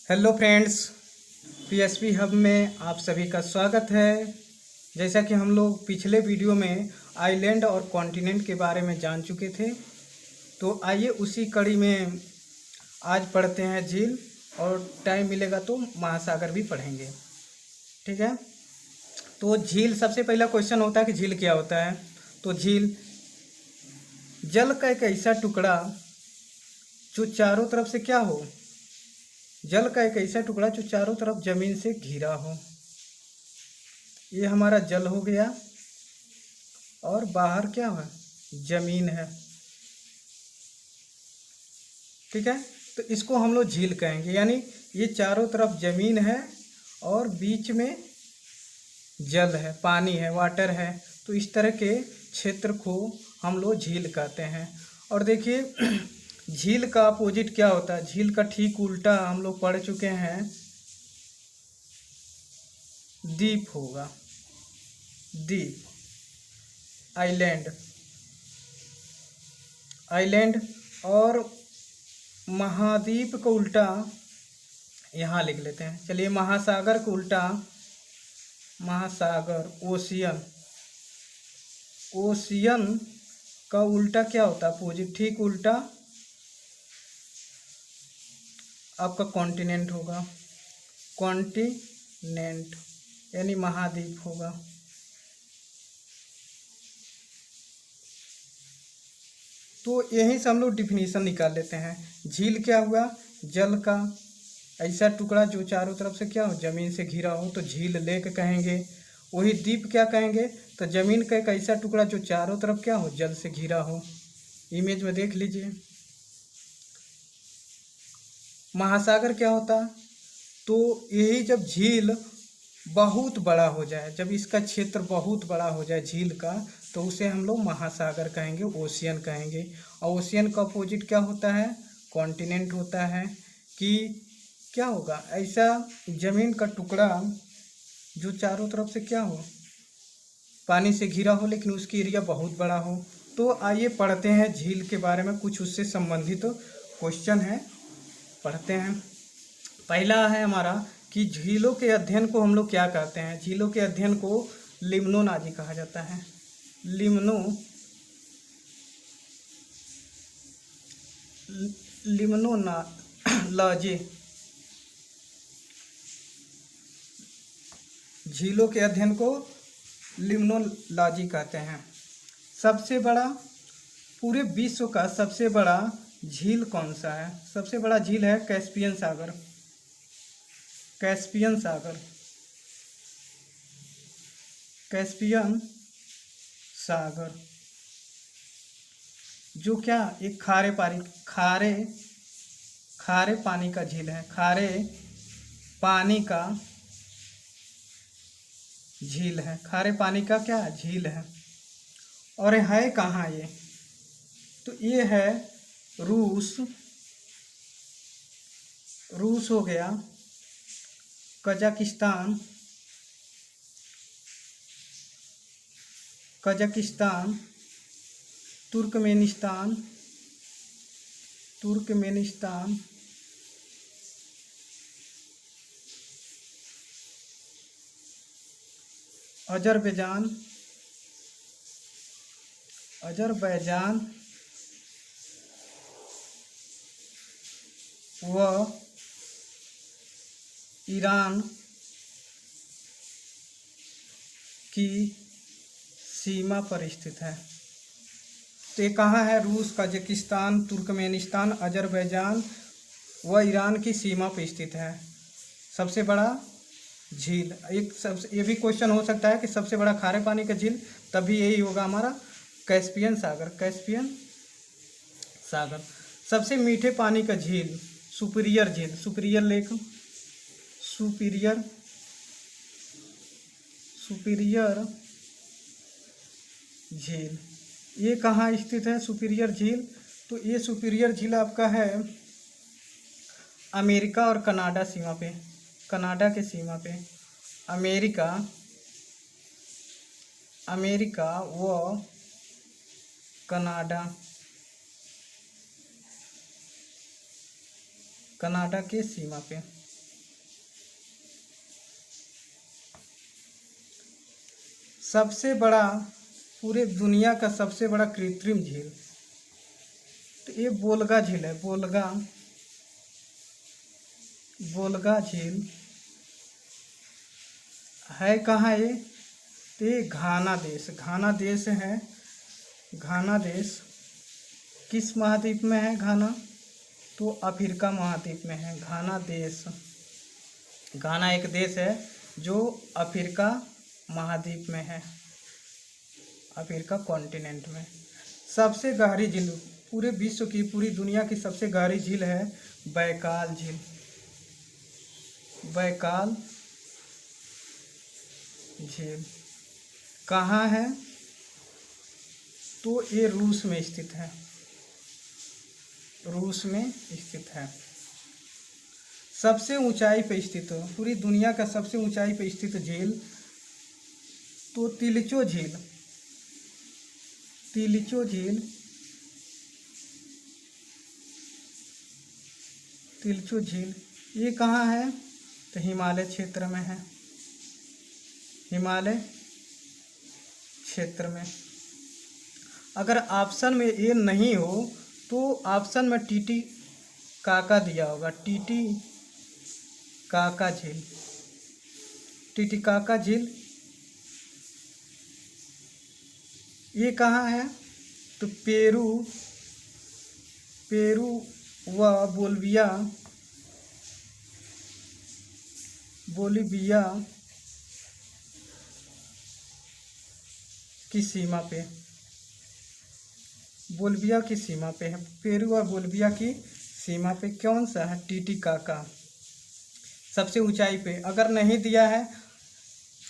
Hello friends, PSP hub में आप सभी का स्वागत है। जैसा कि हम लोग पिछले वीडियो में आइलैंड और कॉन्टिनेंट के बारे में जान चुके थे, तो आइए उसी कड़ी में आज पढ़ते हैं झील, और टाइम मिलेगा तो महासागर भी पढ़ेंगे। ठीक है, तो झील, सबसे पहला क्वेश्चन होता है कि झील क्या होता है। तो झील जल का एक ऐसा टुकड़ा जो चारों तरफ से क्या हो, जल का एक ऐसा टुकड़ा जो चारों तरफ जमीन से घिरा हो। ये हमारा जल हो गया, और बाहर क्या है, जमीन है। ठीक है, तो इसको हम लोग झील कहेंगे। यानी ये चारों तरफ जमीन है और बीच में जल है, पानी है, वाटर है। तो इस तरह के क्षेत्र को हम लोग झील कहते हैं। और देखिए झील का अपोजिट क्या होता है, झील का ठीक उल्टा हम लोग पढ़ चुके हैं, द्वीप होगा। द्वीप, आइलैंड, आइलैंड। और महाद्वीप को उल्टा यहाँ लिख लेते हैं। चलिए, महासागर को उल्टा, महासागर, ओशियन। ओशियन का उल्टा क्या होता है, अपोजिट, ठीक उल्टा आपका कॉन्टिनेंट होगा। कॉन्टिनेंट यानी महाद्वीप होगा। तो यहीं से हम लोग डिफिनीशन निकाल लेते हैं। झील क्या हुआ, जल का ऐसा टुकड़ा जो चारों तरफ से क्या हो, जमीन से घिरा हो, तो झील लेक कहेंगे। वही द्वीप क्या कहेंगे, तो जमीन का एक ऐसा टुकड़ा जो चारों तरफ क्या हो, जल से घिरा हो। इमेज में देख लीजिए। महासागर क्या होता, तो यही जब झील बहुत बड़ा हो जाए, जब इसका क्षेत्र बहुत बड़ा हो जाए झील का, तो उसे हम लोग महासागर कहेंगे, ओशियन कहेंगे। और ओशियन का अपोजिट क्या होता है, कॉन्टिनेंट होता है। कि क्या होगा, ऐसा जमीन का टुकड़ा जो चारों तरफ से क्या हो, पानी से घिरा हो, लेकिन उसकी एरिया बहुत बड़ा हो। तो आइए पढ़ते हैं झील के बारे में, कुछ उससे संबंधित क्वेश्चन है, पढ़ते हैं। पहला है हमारा कि झीलों के अध्ययन को हम लोग क्या कहते हैं। झीलों के अध्ययन को लिम्नोलॉजी कहा जाता है। लिम्नोलॉजी, झीलों के अध्ययन को लिम्नोलॉजी कहते हैं। सबसे बड़ा, पूरे विश्व का सबसे बड़ा झील कौन सा है, सबसे बड़ा झील है कैस्पियन सागर। कैस्पियन सागर, कैस्पियन सागर, जो क्या एक खारे पानी का झील है। खारे पानी का झील है, खारे पानी का क्या झील है। और है कहाँ ये, तो ये है रूस, रूस हो गया, Kazakhstan, Kazakhstan, Turkmenistan, Turkmenistan, Azerbaijan, Azerbaijan व ईरान की सीमा पर स्थित है। तो ये कहाँ है, रूस, कजाकिस्तान, तुर्कमेनिस्तान, अजरबैजान व ईरान की सीमा पर स्थित है। सबसे बड़ा झील, एक सबसे, ये भी क्वेश्चन हो सकता है कि सबसे बड़ा खारे पानी का झील, तभी यही होगा हमारा कैस्पियन सागर। कैस्पियन सागर। सबसे मीठे पानी का झील, सुपीरियर झील, सुपीरियर लेक, सुपीरियर, सुपीरियर झील, ये कहाँ स्थित है सुपीरियर झील, तो ये सुपीरियर झील आपका है अमेरिका और कनाडा सीमा पे, कनाडा के सीमा पे। अमेरिका, अमेरिका व कनाडा, कनाडा के सीमा पे। सबसे बड़ा, पूरे दुनिया का सबसे बड़ा कृत्रिम झील, तो ये वोल्गा झील है। वोल्गा, वोल्गा झील है कहाँ ये? तो ये घाना देश, घाना देश है। घाना देश किस महाद्वीप में है? घाना तो अफ्रीका महाद्वीप में है। घाना देश, घाना एक देश है जो अफ्रीका महाद्वीप में है, अफ्रीका कॉन्टिनेंट में। सबसे गहरी झील, पूरे विश्व की, पूरी दुनिया की सबसे गहरी झील है बैकाल झील। बैकाल झील कहाँ है? तो ये रूस में स्थित है, रूस में स्थित है। सबसे ऊंचाई पे स्थित हो, पूरी दुनिया का सबसे ऊंचाई पे स्थित झील तो तिलचो झील। तिलचो झील, तिलचो झील ये कहाँ है? तो हिमालय क्षेत्र में है, हिमालय क्षेत्र में। अगर ऑप्शन में ये नहीं हो तो ऑप्शन में टीटी काका दिया होगा, टीटी काका झील। टीटीकाका झील ये कहाँ है? तो पेरू, पेरू व बोलिविया, बोलिविया की सीमा पे, बोलिविया की सीमा पे है। पेरू और बोलिविया की सीमा पे कौन सा है? टीटीकाका सबसे ऊंचाई पे। अगर नहीं दिया है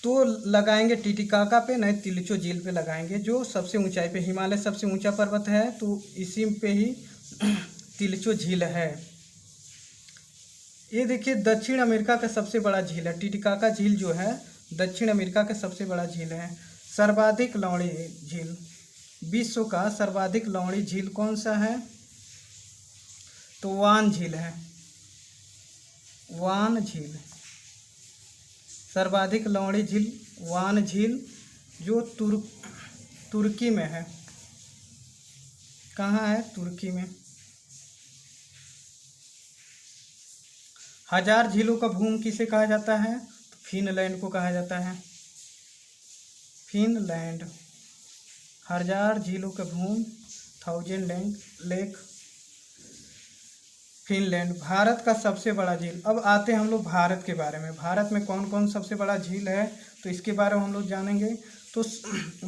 तो लगाएंगे टीटीकाका पे, नहीं तिलचो झील पे लगाएंगे जो सबसे ऊंचाई पे। हिमालय सबसे ऊंचा पर्वत है तो इसी पे ही तिलचो झील है। ये देखिए दक्षिण अमेरिका का सबसे बड़ा झील है। टीटीकाका झील जो है दक्षिण अमेरिका का सबसे बड़ा झील है। सर्वाधिक लवणी झील, विश्व का सर्वाधिक लवणी झील कौन सा है? तो वान झील है, वान झील। सर्वाधिक लवणी झील वान झील जो तुर्की में है। कहाँ है? तुर्की में। हजार झीलों का भूम किसे कहा जाता है? तो फिनलैंड को कहा जाता है, फिनलैंड। हजार झीलों का भूम, 1000 लेक, फिनलैंड। भारत का सबसे बड़ा झील। अब आते हैं हम लोग भारत के बारे में। भारत में कौन कौन सबसे बड़ा झील है तो इसके बारे में हम लोग जानेंगे। तो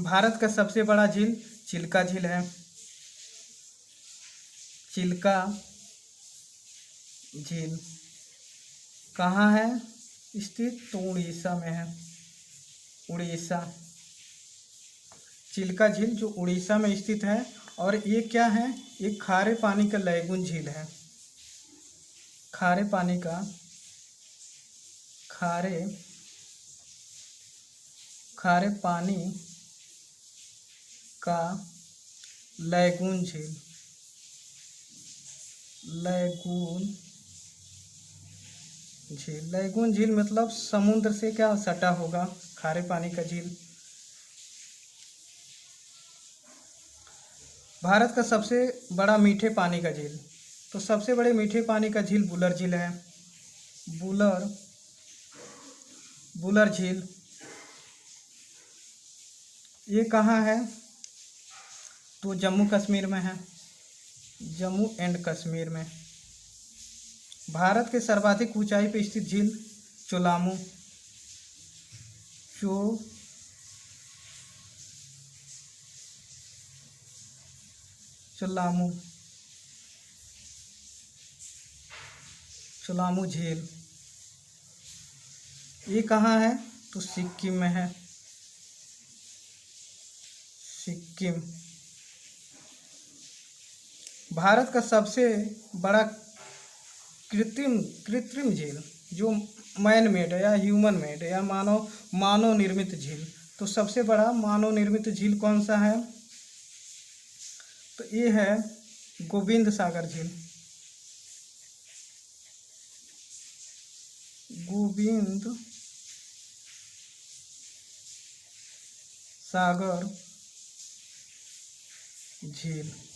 भारत का सबसे बड़ा झील चिल्का झील है। चिल्का झील कहाँ है स्थित? तो उड़ीसा में है, उड़ीसा। चिल्का झील जो उड़ीसा में स्थित है। और ये क्या है? ये खारे पानी का लैगून झील है। खारे पानी का, खारे पानी का लैगून झील, लैगून झील। लैगून झील मतलब समुद्र से क्या सटा होगा, खारे पानी का झील। भारत का सबसे बड़ा मीठे पानी का झील। तो सबसे बड़े मीठे पानी का झील बुलर झील है, बुलर झील। ये कहाँ है? तो जम्मू कश्मीर में है, जम्मू एंड कश्मीर में। भारत के सर्वाधिक ऊंचाई पर स्थित झील चोलामू, चोलामू, चोलामू झील। ये कहाँ है? तो सिक्किम में है, सिक्किम। भारत का सबसे बड़ा कृत्रिम झील जो मैन मेड है या ह्यूमन मेड या मानव निर्मित झील। तो सबसे बड़ा मानव निर्मित झील कौन सा है? तो ये है गोविंद सागर झील, गोविंद सागर झील।